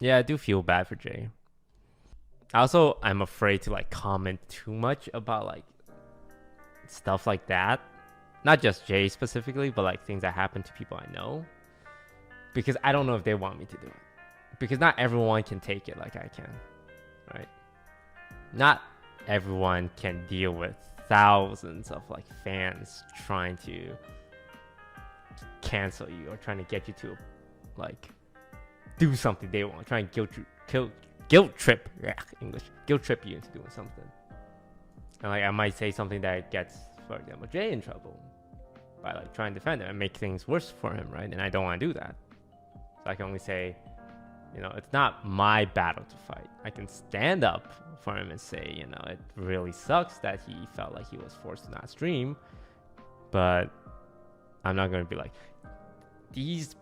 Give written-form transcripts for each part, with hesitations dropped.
Yeah, I do feel bad for Jay. Also, I'm afraid to like comment too much about like stuff like that. Not just Jay specifically, but like things that happen to people I know. Because I don't know if they want me to do it. Because not everyone can take it like I can, right? Not everyone can deal with thousands of like fans trying to cancel you or trying to get you to like do something they want, trying to guilt trip, yeah, English, guilt trip you into doing something. And like I might say something that gets, for example, Jay in trouble by like trying to defend him and make things worse for him, right? And I don't want to do that. So I can only say, it's not my battle to fight. I can stand up for him and say, it really sucks that he felt like he was forced to not stream, but I'm not going to be like, these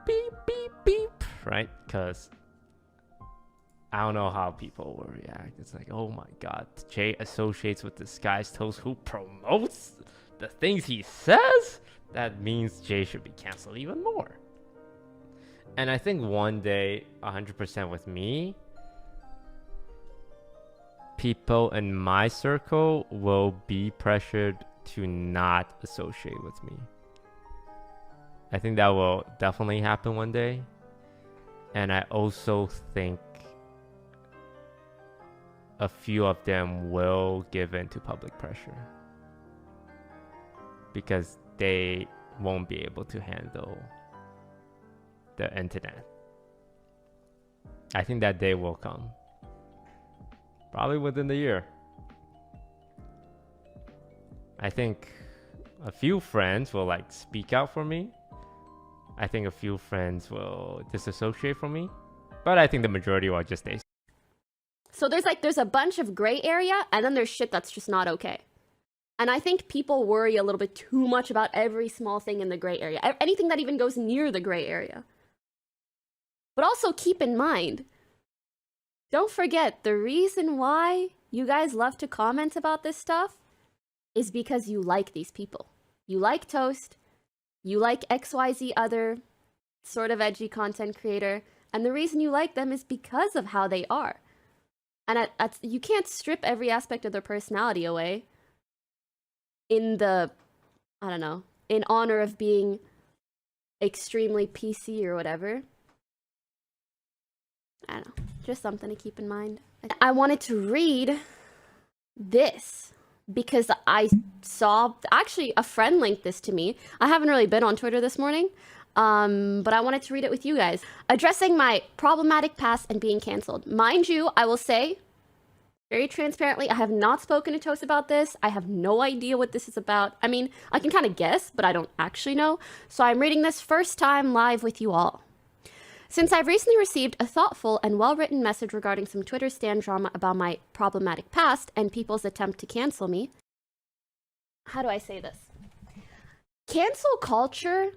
beep, beep, beep, right? Because I don't know how people will react. It's like, oh my god, Jay associates with this guy's toast who promotes the things he says? That means Jay should be canceled even more. And I think one day, 100% with me, people in my circle will be pressured to not associate with me. I think that will definitely happen one day. And I also think a few of them will give in to public pressure because they won't be able to handle the internet. I think that day will come. Probably within the year. I think a few friends will like speak out for me. I think a few friends will disassociate from me. But I think the majority will just stay. So there's a bunch of gray area, and then there's shit that's just not okay. And I think people worry a little bit too much about every small thing in the gray area. Anything that even goes near the gray area. But also keep in mind, don't forget, the reason why you guys love to comment about this stuff is because you like these people. You like Toast, you like XYZ other sort of edgy content creator, and the reason you like them is because of how they are. And you can't strip every aspect of their personality away in in honor of being extremely PC or whatever. I don't know, just something to keep in mind. I wanted to read this because I saw, actually a friend linked this to me. I haven't really been on Twitter this morning, but I wanted to read it with you guys. Addressing my problematic past and being canceled. Mind you, I will say, very transparently, I have not spoken to Toast about this. I have no idea what this is about. I mean, I can kind of guess, but I don't actually know. So I'm reading this first time live with you all. Since I've recently received a thoughtful and well-written message regarding some Twitter stan drama about my problematic past and people's attempt to cancel me. How do I say this? Cancel culture,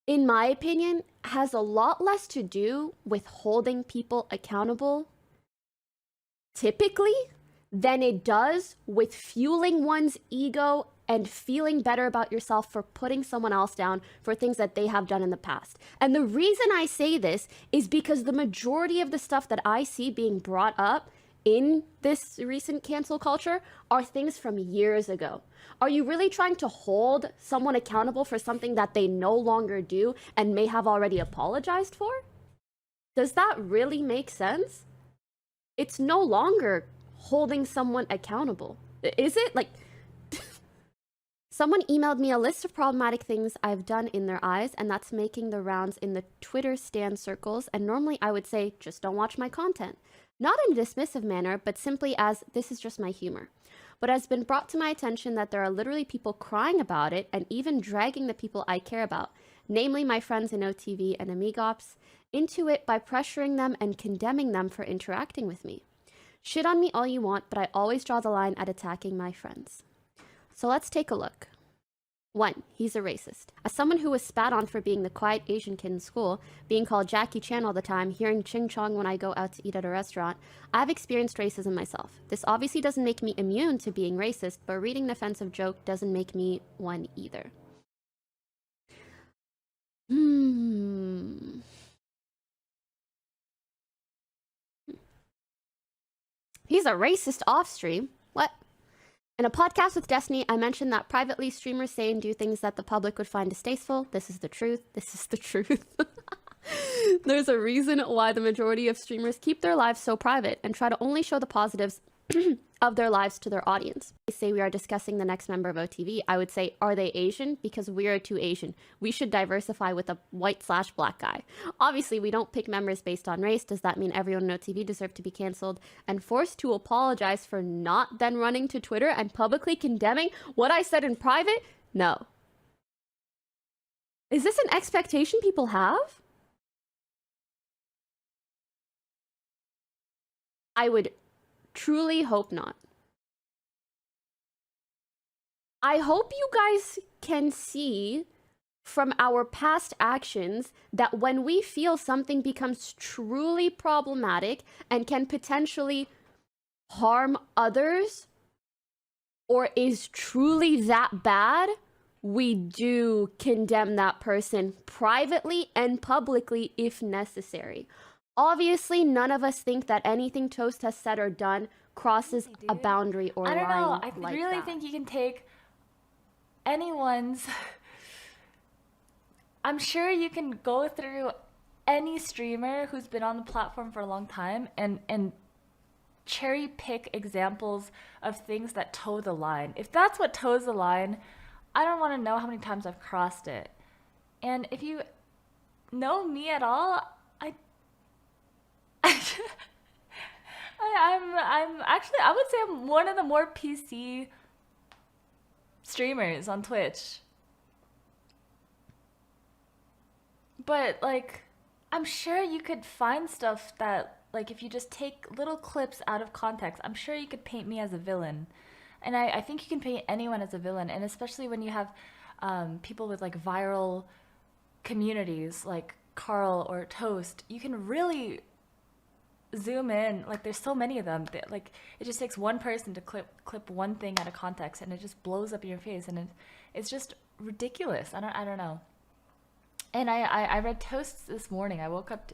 in my opinion, has a lot less to do with holding people accountable, typically, than it does with fueling one's ego and feeling better about yourself for putting someone else down for things that they have done in the past. And the reason I say this is because the majority of the stuff that I see being brought up in this recent cancel culture are things from years ago. Are you really trying to hold someone accountable for something that they no longer do and may have already apologized for? Does that really make sense? It's no longer holding someone accountable. Is it? Like, someone emailed me a list of problematic things I've done in their eyes, and that's making the rounds in the Twitter stan circles, and normally I would say, just don't watch my content. Not in a dismissive manner, but simply as, this is just my humor. But it has been brought to my attention that there are literally people crying about it, and even dragging the people I care about, namely my friends in OTV and Amigops, into it by pressuring them and condemning them for interacting with me. Shit on me all you want, but I always draw the line at attacking my friends. So let's take a look. 1. He's a racist. As someone who was spat on for being the quiet Asian kid in school, being called Jackie Chan all the time, hearing ching chong when I go out to eat at a restaurant, I've experienced racism myself. This obviously doesn't make me immune to being racist, but reading an offensive joke doesn't make me one either. He's a racist off stream. What? In a podcast with Destiny, I mentioned that privately streamers say and do things that the public would find distasteful. This is the truth. This is the truth. There's a reason why the majority of streamers keep their lives so private and try to only show the positives of their lives to their audience. They say we are discussing the next member of OTV. I would say, are they Asian? Because we are too Asian. We should diversify with a white/black guy. Obviously, we don't pick members based on race. Does that mean everyone in OTV deserves to be canceled and forced to apologize for not then running to Twitter and publicly condemning what I said in private? No. Is this an expectation people have? I would truly hope not. I hope you guys can see from our past actions that when we feel something becomes truly problematic and can potentially harm others or is truly that bad, we do condemn that person privately and publicly if necessary. Obviously, none of us think that anything Toast has said or done crosses a boundary or line. I don't know. I like really that. think you can take anyone's. I'm sure you can go through any streamer who's been on the platform for a long time and cherry pick examples of things that toe the line. If that's what toes the line, I don't want to know how many times I've crossed it. And if you know me at all, I'm actually, I would say I'm one of the more PC streamers on Twitch. But like, I'm sure you could find stuff that, like, if you just take little clips out of context, I'm sure you could paint me as a villain. And I think you can paint anyone as a villain, and especially when you have people with like viral communities like Carl or Toast, you can really zoom in. Like, there's so many of them that, like, it just takes one person to clip one thing out of context and it just blows up in your face, and it's just ridiculous. I don't know. And I read Toast this morning. I woke up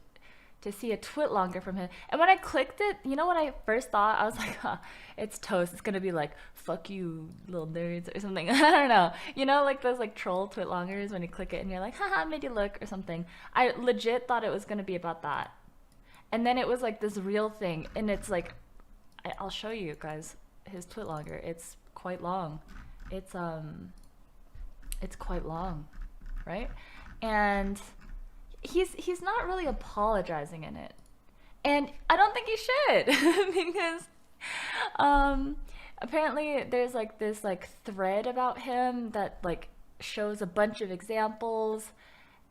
to see a twit longer from him, and when I clicked it, you know what I first thought? I was like, huh, it's Toast. It's gonna be like, fuck you little nerds or something. I don't know, you know, like those like troll twit longers when you click it and you're like, haha, made you look or something. I legit thought it was gonna be about that. And then it was like this real thing, and it's like, I'll show you guys his twit longer. It's quite long. It's quite long, right? And he's not really apologizing in it, and I don't think he should because apparently there's like this like thread about him that like shows a bunch of examples,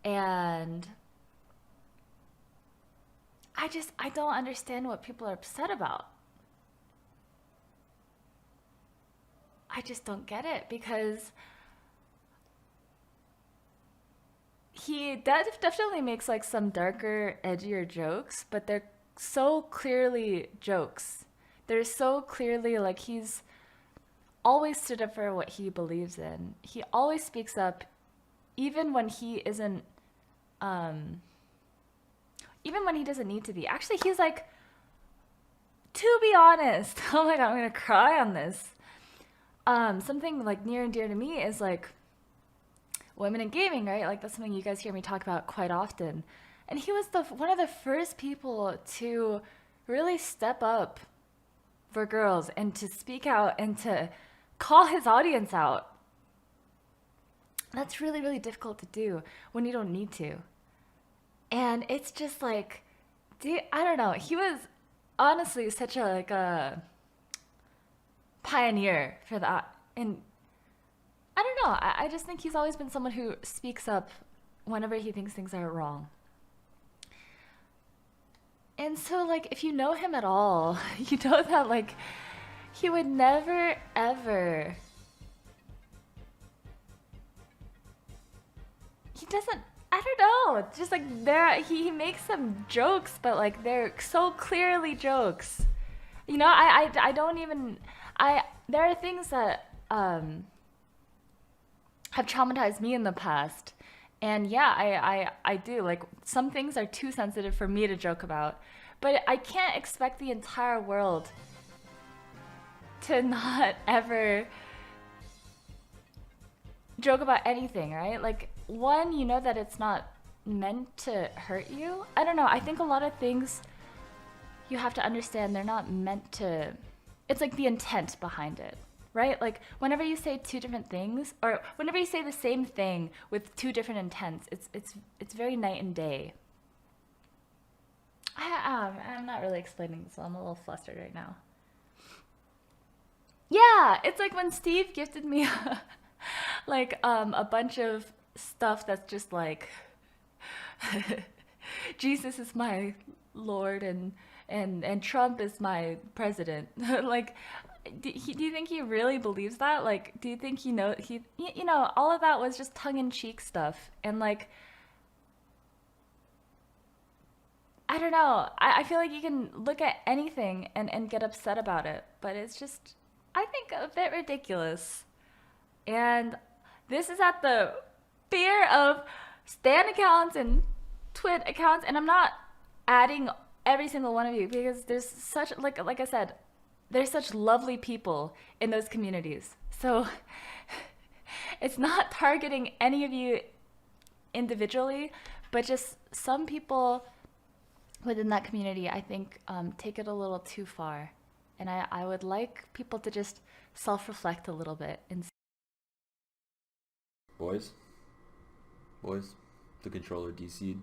and I don't understand what people are upset about. I just don't get it, because he definitely makes like some darker, edgier jokes, but they're so clearly jokes. They're so clearly like he's always stood up for what he believes in. He always speaks up, even when he isn't, even when he doesn't need to be. Actually, he's like, to be honest, oh my god, I'm gonna cry on this. Something like near and dear to me is like women in gaming, right? Like that's something you guys hear me talk about quite often. And he was one of the first people to really step up for girls and to speak out and to call his audience out. That's really, really difficult to do when you don't need to. And it's just like, dude, I don't know. He was honestly such a pioneer for that. And I don't know. I just think he's always been someone who speaks up whenever he thinks things are wrong. And so, like, if you know him at all, you know that, like, he would never, ever... He doesn't... I don't know. Just, like, he makes some jokes, but, like, they're so clearly jokes. You know, I don't even... There are things that have traumatized me in the past. And yeah, I do. Like, some things are too sensitive for me to joke about. But I can't expect the entire world to not ever joke about anything, right? Like, one, you know that it's not meant to hurt you. I don't know. I think a lot of things you have to understand, they're not meant to. It's like the intent behind it, right? Like, whenever you say two different things, or whenever you say the same thing with two different intents, it's very night and day. I'm not really explaining this well. I'm a little flustered right now. Yeah, it's like when Steve gifted me like a bunch of stuff that's just like Jesus is my Lord and Trump is my president. Like, do you think he really believes that? Like, do you think he all of that was just tongue-in-cheek stuff, and like, I don't know. I feel like you can look at anything and get upset about it, but it's just, I think, a bit ridiculous. And this is at the fear of Stan accounts and Twit accounts, and I'm not adding every single one of you because there's such, like I said, there's such lovely people in those communities. So it's not targeting any of you individually, but just some people within that community, I think, take it a little too far. And I would like people to just self-reflect a little bit. And Boys, the controller DC'd.